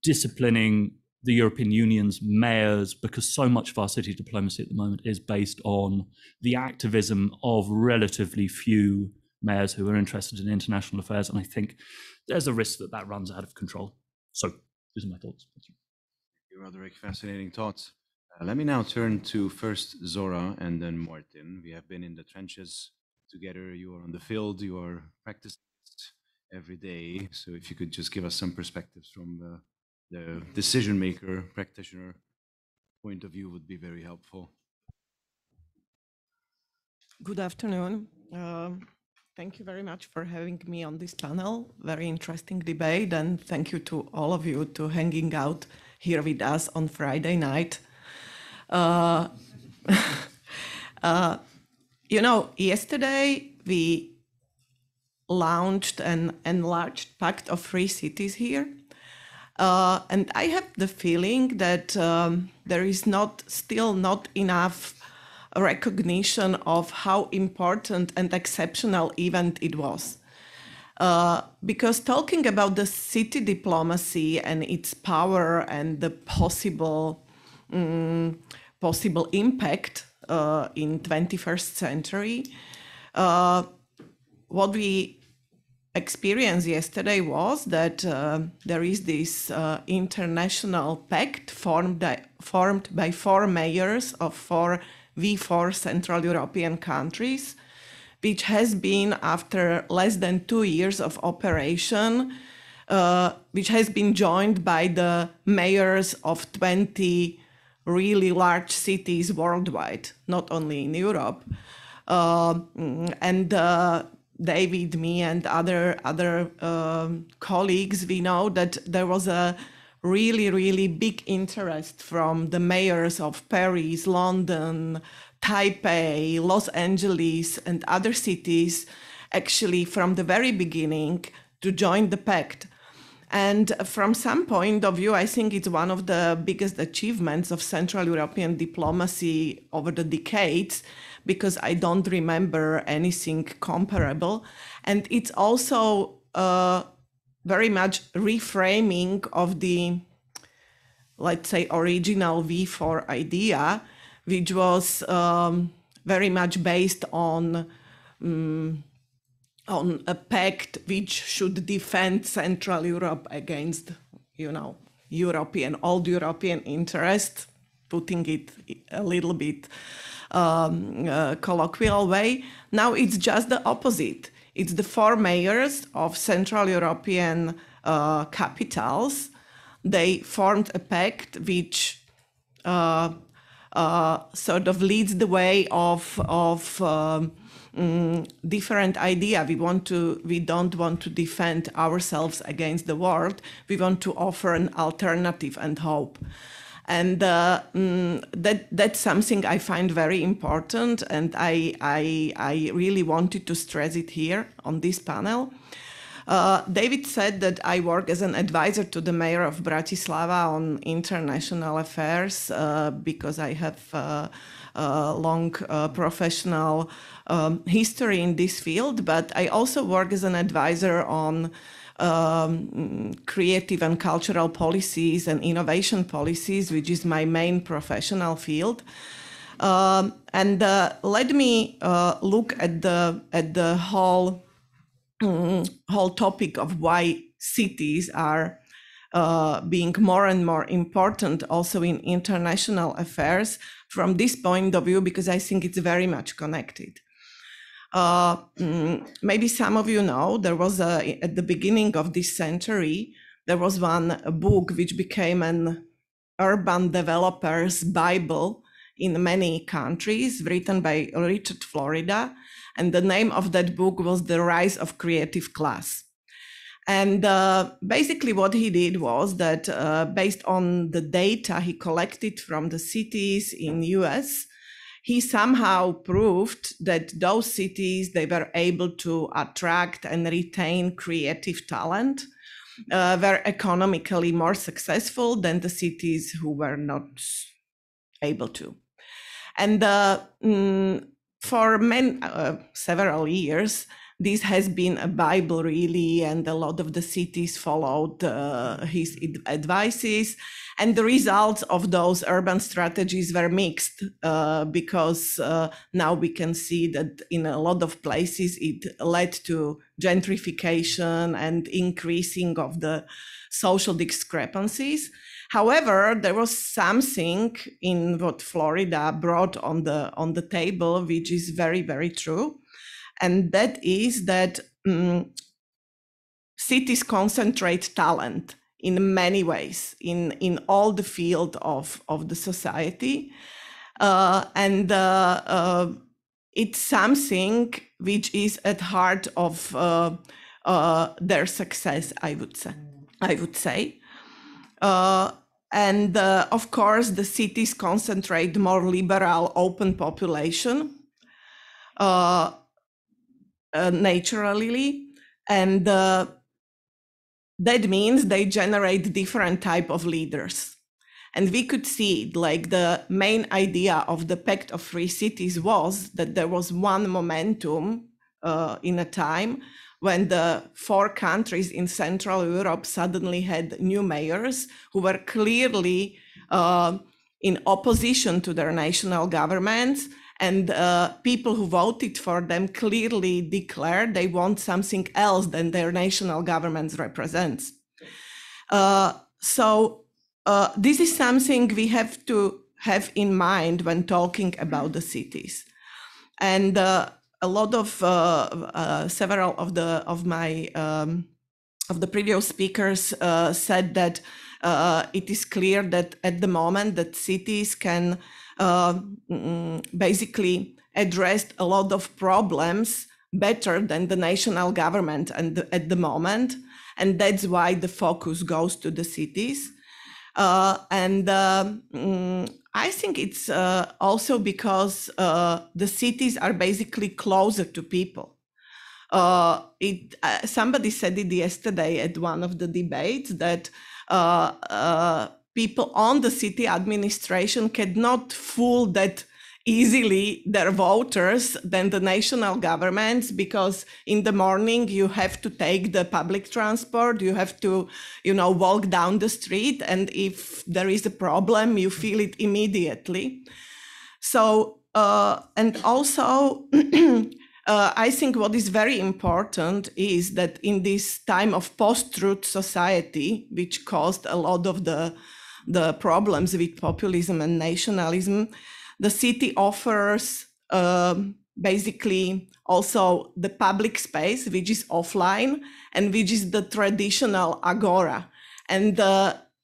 disciplining the European Union's mayors, because so much of our city diplomacy at the moment is based on the activism of relatively few mayors who are interested in international affairs. And I think there's a risk that that runs out of control. So these are my thoughts. Thank you. Roderick, fascinating thoughts. Let me now turn to first Zora and then Martin. We have been in the trenches together. You are on the field, you are practicing every day. So if you could just give us some perspectives from the decision maker, practitioner point of view would be very helpful. Good afternoon. Thank you very much for having me on this panel. Very interesting debate, and thank you to all of you to hanging out here with us on Friday night. You know, yesterday we launched an enlarged Pact of Free Cities here. And I have the feeling that there is still not enough recognition of how important and exceptional event it was. Because talking about the city diplomacy and its power and the possible impact in 21st century, what we experienced yesterday was that there is this international pact formed by 4 mayors of 4 V4 Central European countries, which has been, after less than 2 years of operation, which has been joined by the mayors of 20 really large cities worldwide, not only in Europe. And David, me, and other colleagues, we know that there was a really big interest from the mayors of Paris, London, Taipei, Los Angeles, and other cities, actually from the very beginning, to join the pact. And from some point of view, I think it's one of the biggest achievements of Central European diplomacy over the decades, because I don't remember anything comparable. And it's also very much reframing of the, let's say, original V4 idea, which was very much based on a pact which should defend Central Europe against, you know, old European interest, putting it a little bit colloquial way. Now it's just the opposite. It's the 4 mayors of Central European capitals. They formed a pact which sort of leads the way of different idea. We don't want to defend ourselves against the world. We want to offer an alternative and hope. And that's something I find very important, and I really wanted to stress it here on this panel. David said that I work as an advisor to the mayor of Bratislava on international affairs because I have a long professional history in this field, but I also work as an advisor on creative and cultural policies and innovation policies, which is my main professional field. And let me look at the whole topic of why cities are being more and more important also in international affairs from this point of view, because I think it's very much connected. Maybe some of you know, there was at the beginning of this century, there was one book which became an urban developer's Bible in many countries, written by Richard Florida. And the name of that book was The Rise of Creative Class. And basically what he did was that based on the data he collected from the cities in US, he somehow proved that those cities, they were able to attract and retain creative talent, were economically more successful than the cities who were not able to. And for several years, this has been a Bible really, and a lot of the cities followed his advices. And the results of those urban strategies were mixed because now we can see that in a lot of places it led to gentrification and increasing of the social discrepancies. However, there was something in what Florida brought on the table, which is very, very true. And that is that cities concentrate talent in many ways, in all the field of the society. It's something which is at heart of their success, I would say. Of course, the cities concentrate more liberal, open population naturally, and that means they generate different type of leaders. And we could see, like, the main idea of the Pact of Free Cities was that there was one momentum in a time when the 4 countries in Central Europe suddenly had new mayors who were clearly in opposition to their national governments, and people who voted for them clearly declared they want something else than their national governments represents. This is something we have to have in mind when talking about the cities. And a lot of several of the previous speakers said that it is clear that at the moment that cities can basically address a lot of problems better than the national government at the moment, and that's why the focus goes to the cities. I think it's also because the cities are basically closer to people. Somebody said it yesterday at one of the debates that people on the city administration cannot fool that easily their voters than the national governments, because in the morning you have to take the public transport, you have to, walk down the street, and if there is a problem, you feel it immediately. So, and also, I think what is very important is that in this time of post-truth society, which caused a lot of the problems with populism and nationalism, the city offers basically also the public space, which is offline and which is the traditional agora. And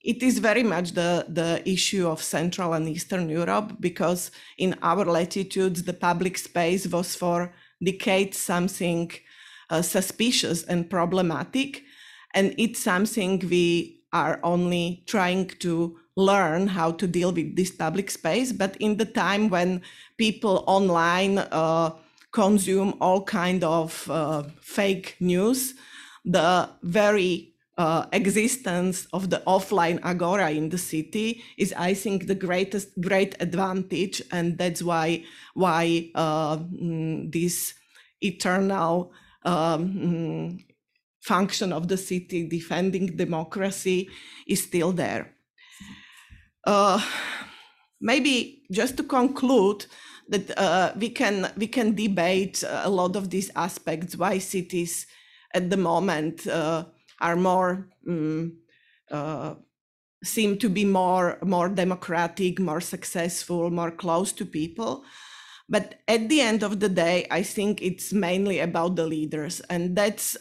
it is very much the issue of Central and Eastern Europe, because in our latitudes, the public space was for decades something suspicious and problematic. And it's something we are only trying to learn how to deal with this public space. But in the time when people online consume all kind of fake news, the very existence of the offline agora in the city is, I think, the great advantage, and that's why this eternal function of the city defending democracy is still there. Maybe just to conclude that we can debate a lot of these aspects, why cities at the moment are more seem to be more democratic, more successful, more close to people. But at the end of the day, I think it's mainly about the leaders, and that's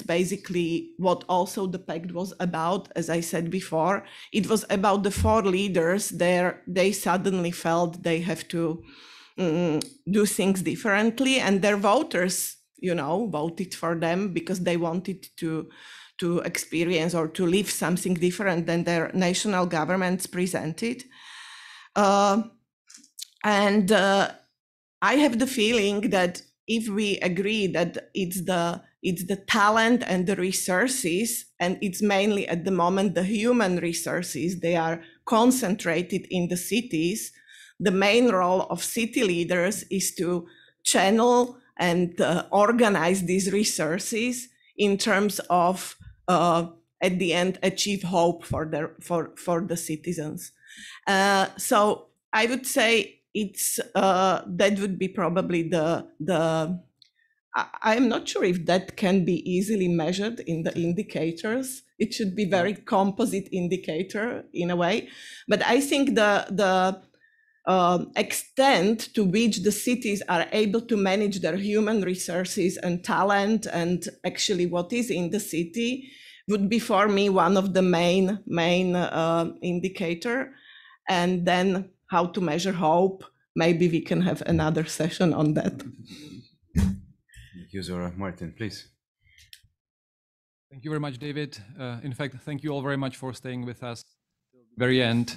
basically what also the pact was about. As I said before, it was about the 4 leaders. They suddenly felt they have to do things differently, and their voters, voted for them because they wanted to experience or to live something different than their national governments presented. And I have the feeling that if we agree that it's the talent and the resources, and it's mainly at the moment the human resources, they are concentrated in the cities, the main role of city leaders is to channel and organize these resources in terms of at the end achieve hope for the citizens. So I would say it's that would be probably I'm not sure if that can be easily measured in the indicators. It should be very composite indicator in a way. But I think the extent to which the cities are able to manage their human resources and talent and actually what is in the city would be for me one of the main indicator. And then how to measure hope. Maybe we can have another session on that. Thank you, Zora. Martin, please. Thank you very much, David. In fact, thank you all very much for staying with us till the very end.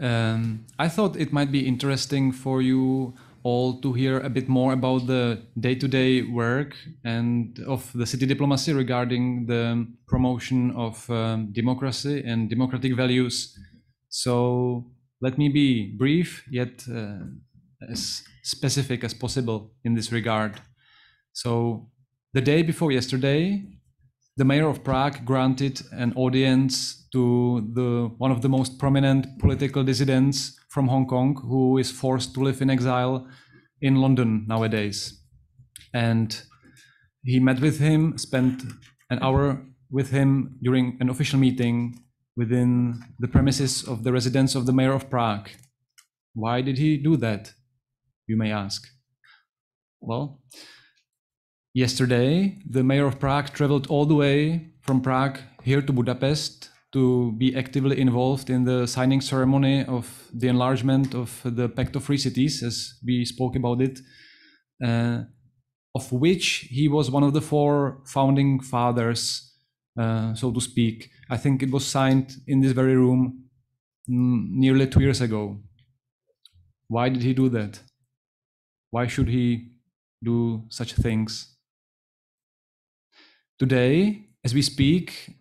I thought it might be interesting for you all to hear a bit more about the day-to-day work and of the city diplomacy regarding the promotion of democracy and democratic values. So let me be brief, yet as specific as possible in this regard. So the day before yesterday, the mayor of Prague granted an audience to one of the most prominent political dissidents from Hong Kong, who is forced to live in exile in London nowadays. And he met with him, spent an hour with him during an official meeting within the premises of the residence of the mayor of Prague. Why did he do that, you may ask? Well, yesterday, the mayor of Prague traveled all the way from Prague here to Budapest to be actively involved in the signing ceremony of the enlargement of the Pact of Free Cities, as we spoke about it, of which he was one of the 4 founding fathers, so to speak. I think it was signed in this very room nearly 2 years ago. Why did he do that? Why should he do such things? Today, as we speak,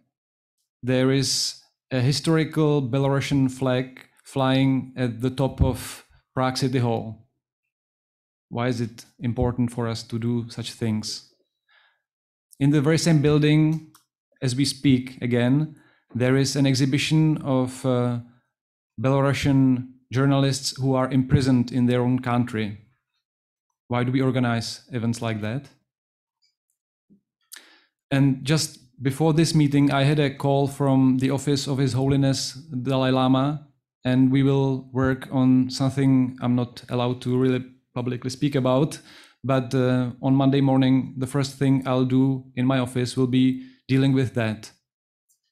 there is a historical Belarusian flag flying at the top of Prague City Hall. Why is it important for us to do such things? In the very same building, as we speak again, there is an exhibition of Belarusian journalists who are imprisoned in their own country. Why do we organize events like that? And just before this meeting, I had a call from the office of His Holiness Dalai Lama, and we will work on something I'm not allowed to really publicly speak about, but on Monday morning, the first thing I'll do in my office will be dealing with that.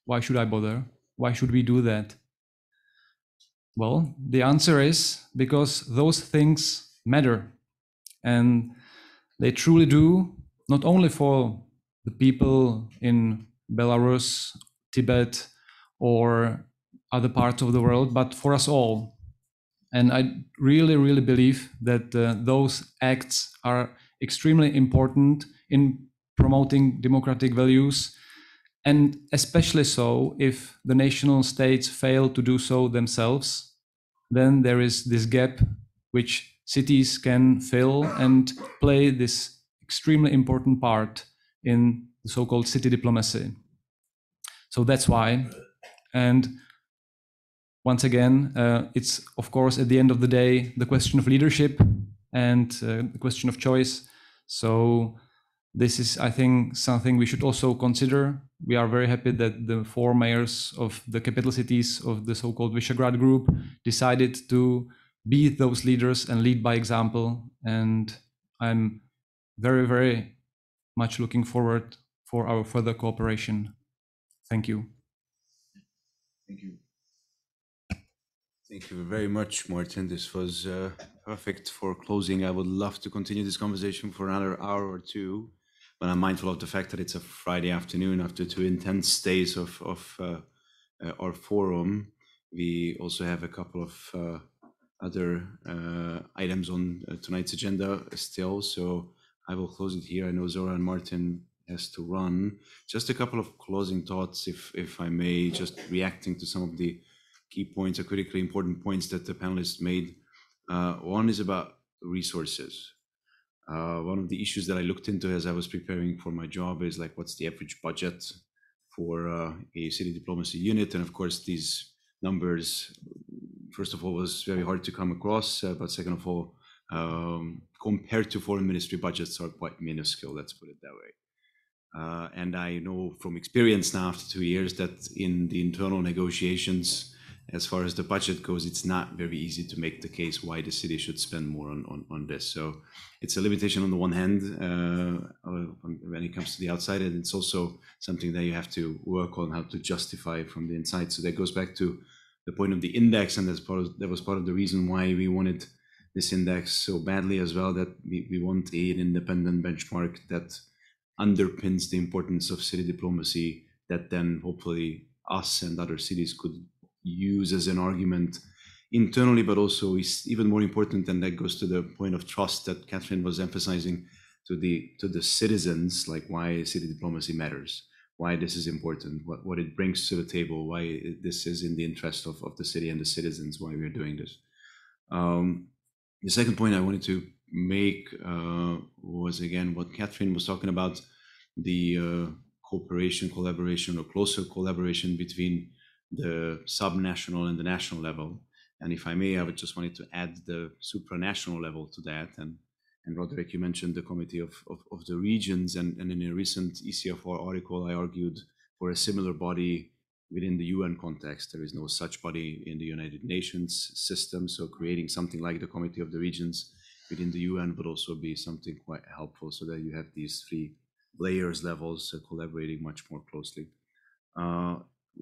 Why should I bother? Why should we do that? Well, the answer is because those things matter, and they truly do, not only for the people in Belarus, Tibet, or other parts of the world, but for us all. And I really, really believe that those acts are extremely important in promoting democratic values, and especially so if the nation states fail to do so themselves, then there is this gap which cities can fill and play this extremely important part in the so-called city diplomacy. So that's why. And once again, it's of course at the end of the day the question of leadership and the question of choice. So this is, I think, something we should also consider. We are very happy that the 4 mayors of the capital cities of the so-called Visegrad group decided to be those leaders and lead by example. And I'm very, very much looking forward for our further cooperation. Thank you. Thank you. Thank you very much, Martin. This was perfect for closing. I would love to continue this conversation for another hour or 2, but I'm mindful of the fact that it's a Friday afternoon after 2 intense days of our forum. We also have a couple of other items on tonight's agenda still, so I will close it here. I know Zora and Martin has to run. Just a couple of closing thoughts, if I may, just reacting to some of the key points or critically important points that the panelists made. One is about resources. One of the issues that I looked into as I was preparing for my job is like, what's the average budget for a city diplomacy unit? And of course, these numbers, first of all, was very hard to come across, but second of all, compared to foreign ministry budgets are quite minuscule, let's put it that way. And I know from experience now after 2 years that in the internal negotiations, as far as the budget goes, it's not very easy to make the case why the city should spend more on this. So it's a limitation on the one hand when it comes to the outside, and it's also something that you have to work on how to justify from the inside. So that goes back to the point of the index, and that was part of the reason why we wanted this index so badly as well, that we want an independent benchmark that underpins the importance of city diplomacy, that then hopefully us and other cities could use as an argument internally, but also is even more important, and that goes to the point of trust that Cathryn was emphasizing, to the citizens, like why city diplomacy matters, why this is important, what it brings to the table, why this is in the interest of the city and the citizens, why we're doing this. The second point I wanted to make was again what Cathryn was talking about, the cooperation, collaboration, or closer collaboration between the subnational and the national level. And if I may, I would just wanted to add the supranational level to that. And Roderick, you mentioned the Committee of the Regions, and in a recent ECFR article, I argued for a similar body within the UN context. There is no such body in the United Nations system, so creating something like the Committee of the Regions within the UN would also be something quite helpful, so that you have these three layers, levels, collaborating much more closely.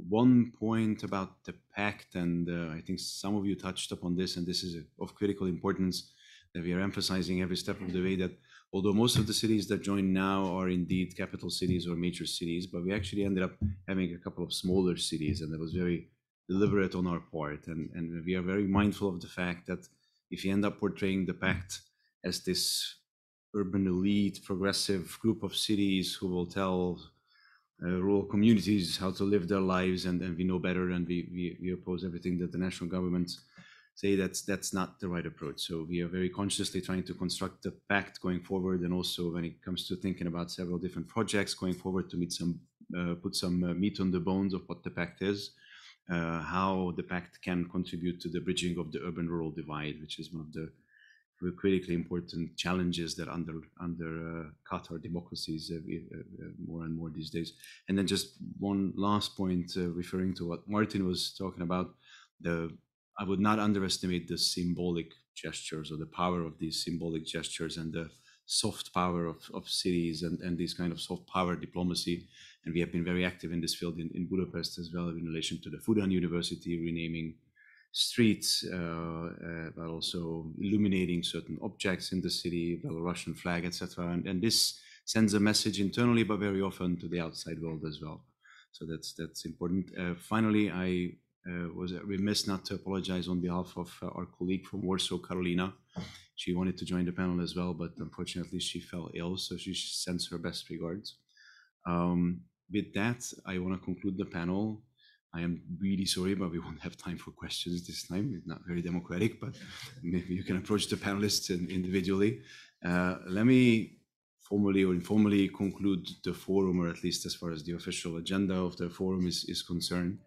One point about the pact, and I think some of you touched upon this, and this is of critical importance, that we are emphasizing every step of the way, that although most of the cities that join now are indeed capital cities or major cities, but we actually ended up having a couple of smaller cities, and that was very deliberate on our part. And we are very mindful of the fact that if you end up portraying the pact as this urban elite, progressive group of cities who will tell rural communities how to live their lives, and we know better, and we oppose everything that the national governments say, that's not the right approach. So we are very consciously trying to construct the pact going forward, and also when it comes to thinking about several different projects going forward, to put some meat on the bones of what the pact is, how the pact can contribute to the bridging of the urban-rural divide, which is one of the critically important challenges that cut our democracies more and more these days. And then just one last point, referring to what Martin was talking about, I would not underestimate the symbolic gestures, or the power of these symbolic gestures, and the soft power of cities, and this kind of soft power diplomacy. And we have been very active in this field in Budapest as well, in relation to the Fudan University renaming streets, but also illuminating certain objects in the city, Belarusian flag, etc. And this sends a message internally, but very often to the outside world as well. So that's important. Finally, I was remiss not to apologize on behalf of our colleague from Warsaw, Karolina. She wanted to join the panel as well, but unfortunately she fell ill, so she sends her best regards. With that, I want to conclude the panel. I am really sorry, but we won't have time for questions this time. It's not very democratic, but maybe you can approach the panelists individually. Let me formally or informally conclude the forum, or at least as far as the official agenda of the forum is concerned.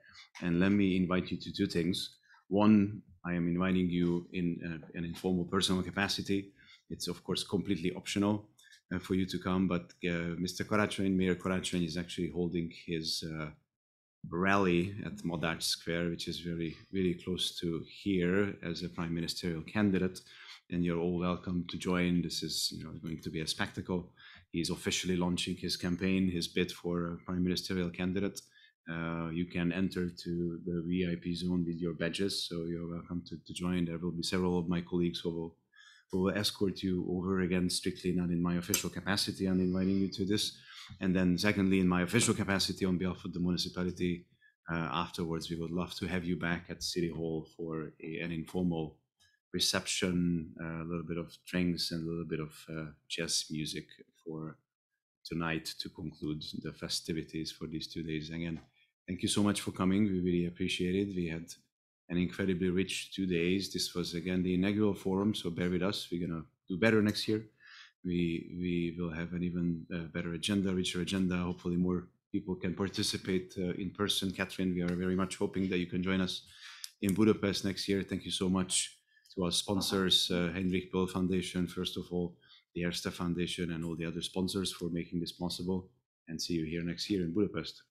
And let me invite you to two things. One, I am inviting you in an informal personal capacity. It's of course completely optional for you to come, but Mr. Karacsen, Mayor Karacsen, is actually holding his rally at Moderator Square, which is really close to here, as a prime ministerial candidate, and you're all welcome to join. This is going to be a spectacle. He's officially launching his campaign, his bid for a prime ministerial candidate. You can enter to the VIP zone with your badges, so you're welcome to join. There will be several of my colleagues who will escort you over, again, strictly not in my official capacity. I'm inviting you to this. And then secondly, in my official capacity on behalf of the municipality, afterwards, we would love to have you back at City Hall for an informal reception, a little bit of drinks and a little bit of jazz music for tonight to conclude the festivities for these 2 days. Again, thank you so much for coming. We really appreciate it. We had an incredibly rich 2 days. This was, again, the inaugural forum, so bear with us. We're going to do better next year. We will have an even better agenda, richer agenda. Hopefully more people can participate in person. Cathryn, we are very much hoping that you can join us in Budapest next year. Thank you so much to our sponsors, Heinrich Böll Foundation, first of all, the Erste Foundation, and all the other sponsors for making this possible. and see you here next year in Budapest.